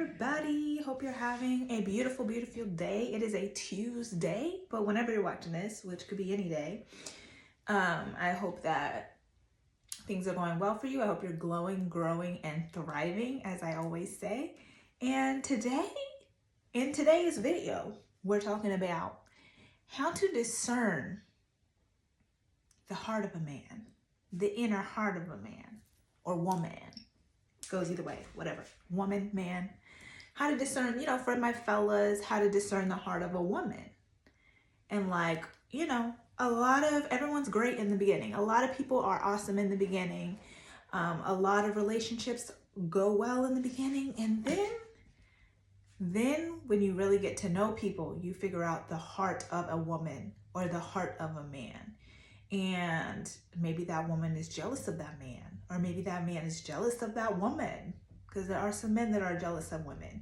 everybody. Hope you're having a beautiful, beautiful day. It is a Tuesday, but whenever you're watching this, which could be any day, I hope that things are going well for you. I hope you're glowing, growing, and thriving, as I always say. And today, in today's video, we're talking about how to discern the heart of a man, the inner heart of a man or woman. Goes either way, whatever. Woman, man. How to discern, for my fellas, how to discern the heart of a woman. And everyone's great in the beginning. A lot of people are awesome in the beginning. A lot of relationships go well in the beginning. And then when you really get to know people, you figure out the heart of a woman or the heart of a man. And maybe that woman is jealous of that man, or maybe that man is jealous of that woman, because there are some men that are jealous of women,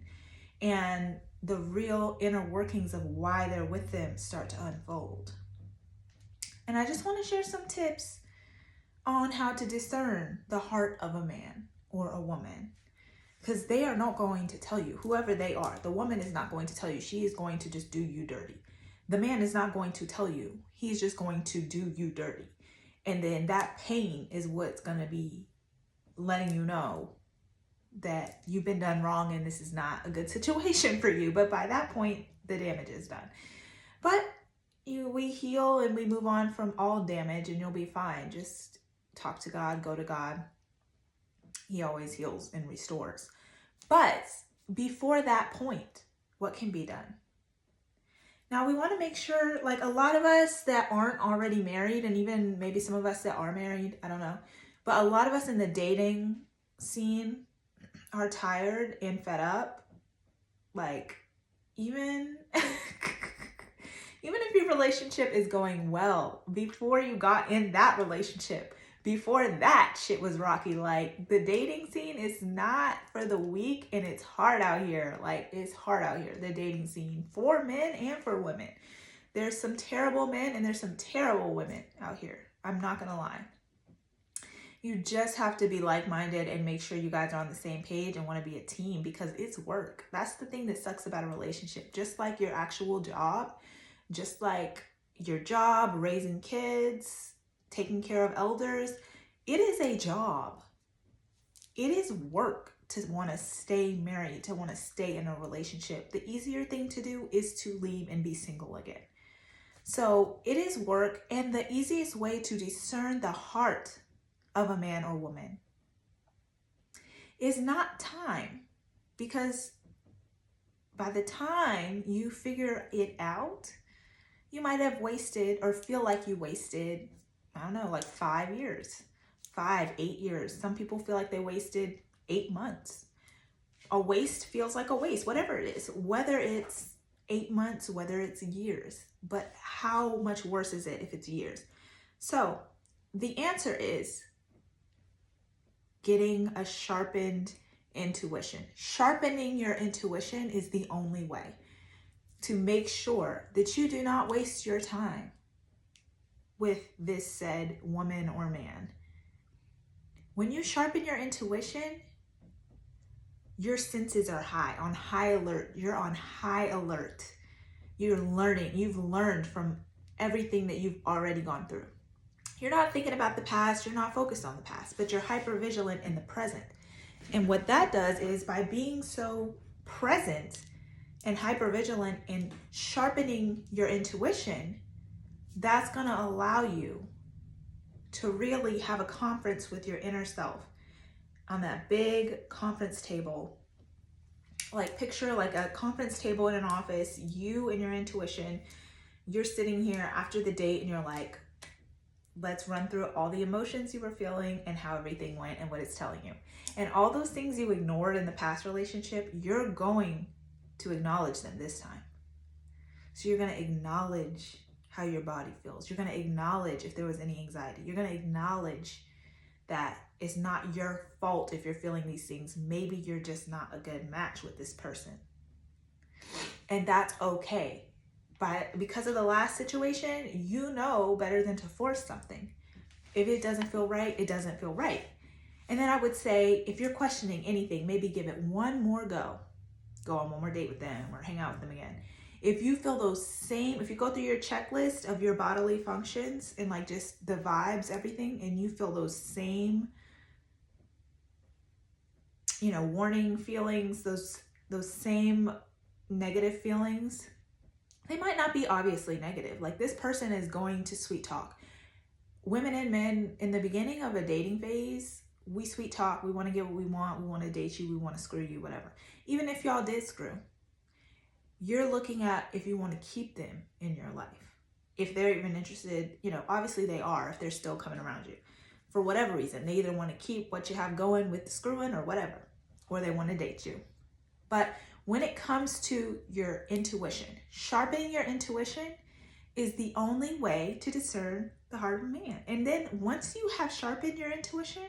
and the real inner workings of why they're with them start to unfold. And I just want to share some tips on how to discern the heart of a man or a woman, because they are not going to tell you, whoever they are. The woman is not going to tell you. She is going to just do you dirty. The man is not going to tell you. He's just going to do you dirty. And then that pain is what's going to be letting you know that you've been done wrong and this is not a good situation for you. But by that point, the damage is done. But we heal and we move on from all damage, and you'll be fine. Just talk to God, go to God. He always heals and restores. But before that point, what can be done? Now, we want to make sure, a lot of us that aren't already married, and even maybe some of us that are married, I don't know, but a lot of us in the dating scene are tired and fed up. Even if your relationship is going well, before you got in that relationship, before that shit was rocky, the dating scene is not for the weak, and it's hard out here. It's hard out here, the dating scene, for men and for women. There's some terrible men and there's some terrible women out here. I'm not gonna lie. You just have to be like-minded and make sure you guys are on the same page and want to be a team, because it's work. That's the thing that sucks about a relationship. Just like your actual job, just like your job, raising kids, taking care of elders, it is a job. It is work to want to stay married, to want to stay in a relationship. The easier thing to do is to leave and be single again. So it is work, and the easiest way to discern the heart of a man or woman is not time, because by the time you figure it out, you might have wasted, or feel like you wasted, 5 years, 8 years. Some people feel like they wasted 8 months. A waste feels like a waste, whatever it is, whether it's 8 months, whether it's years, but how much worse is it if it's years? So the answer is getting a sharpened intuition. Sharpening your intuition is the only way to make sure that you do not waste your time with this said woman or man. When you sharpen your intuition, your senses are on high alert. You're on high alert. You've learned from everything that you've already gone through. You're not thinking about the past, you're not focused on the past, but you're hyper vigilant in the present. And what that does is, by being so present and hyper vigilant and sharpening your intuition, that's going to allow you to really have a conference with your inner self on that big conference table. Picture a conference table in an office, you and your intuition. You're sitting here after the date and you're like, let's run through all the emotions you were feeling and how everything went and what it's telling you. And all those things you ignored in the past relationship, you're going to acknowledge them this time. So you're going to acknowledge how your body feels. You're going to acknowledge if there was any anxiety. You're going to acknowledge that it's not your fault if you're feeling these things. Maybe you're just not a good match with this person. And that's okay. Because of the last situation, you know better than to force something. If it doesn't feel right, it doesn't feel right. And then I would say, if you're questioning anything, maybe give it one more go. go on one more date with them or hang out with them again. If you feel those same, if you go through your checklist of your bodily functions and like just the vibes, everything, and you feel those same, warning feelings, those same negative feelings, they might not be obviously negative. Like, this person is going to sweet talk. Women and men, in the beginning of a dating phase, we sweet talk. We want to get what we want to date you, we want to screw you, whatever. Even if y'all did screw, you're looking at if you want to keep them in your life. If they're even interested, obviously they are, if they're still coming around you. For whatever reason, they either want to keep what you have going with the screwing or whatever, or they want to date you. But when it comes to your intuition, sharpening your intuition is the only way to discern the heart of a man. And then once you have sharpened your intuition,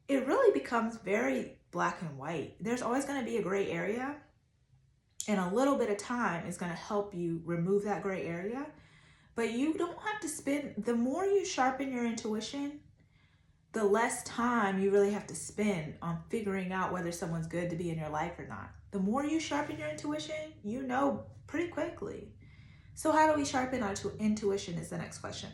it really becomes very black and white. There's always going to be a gray area, and a little bit of time is going to help you remove that gray area. But you don't have to spend, the more you sharpen your intuition, the less time you really have to spend on figuring out whether someone's good to be in your life or not. The more you sharpen your intuition, you know pretty quickly. So how do we sharpen our intuition is the next question.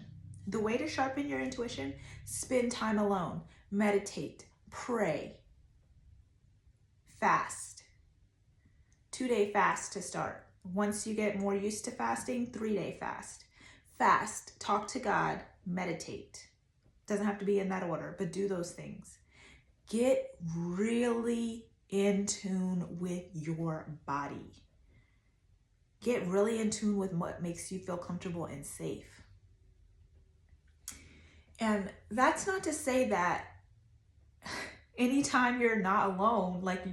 The way to sharpen your intuition, spend time alone, meditate, pray, fast. 2-day fast to start. Once you get more used to fasting, 3-day fast. Fast, talk to God, meditate. Doesn't have to be in that order, but do those things. Get really in tune with your body. Get really in tune with what makes you feel comfortable and safe. And that's not to say that anytime you're not alone, like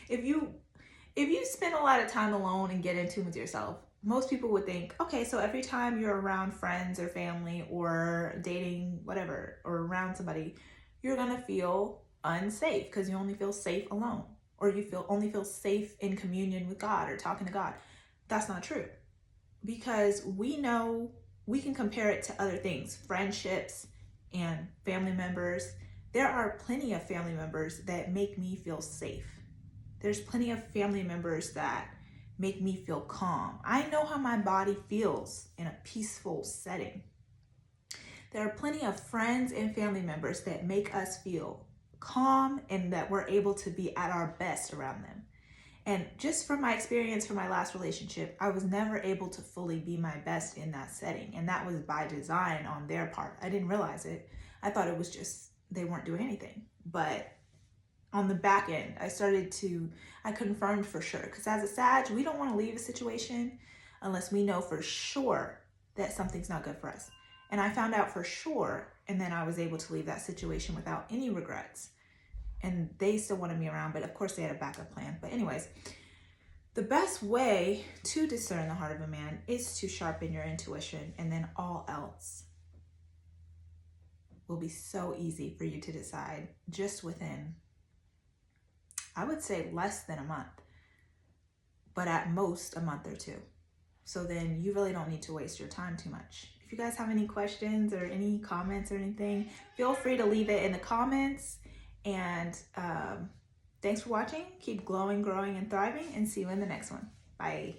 if you spend a lot of time alone and get in tune with yourself, most people would think, okay, so every time you're around friends or family or dating, whatever, or around somebody, you're gonna feel unsafe because you only feel safe alone, or you only feel safe in communion with God or talking to God. That's not true, because we know we can compare it to other things, friendships and family members. There are plenty of family members that make me feel safe. There's plenty of family members that make me feel calm. I know how my body feels in a peaceful setting. There are plenty of friends and family members that make us feel calm and that we're able to be at our best around them. And just from my experience from my last relationship, I was never able to fully be my best in that setting. And that was by design on their part. I didn't realize it. I thought it was just they weren't doing anything. But on the back end, I confirmed for sure. Because as a Sag, we don't want to leave a situation unless we know for sure that something's not good for us. And I found out for sure, and then I was able to leave that situation without any regrets. And they still wanted me around, but of course they had a backup plan. But anyways, the best way to discern the heart of a man is to sharpen your intuition, and then all else will be so easy for you to decide just within, I would say, less than a month, but at most a month or two. So then you really don't need to waste your time too much. If you guys have any questions or any comments or anything, feel free to leave it in the comments. And thanks for watching. Keep glowing, growing, and thriving, and see you in the next one. Bye.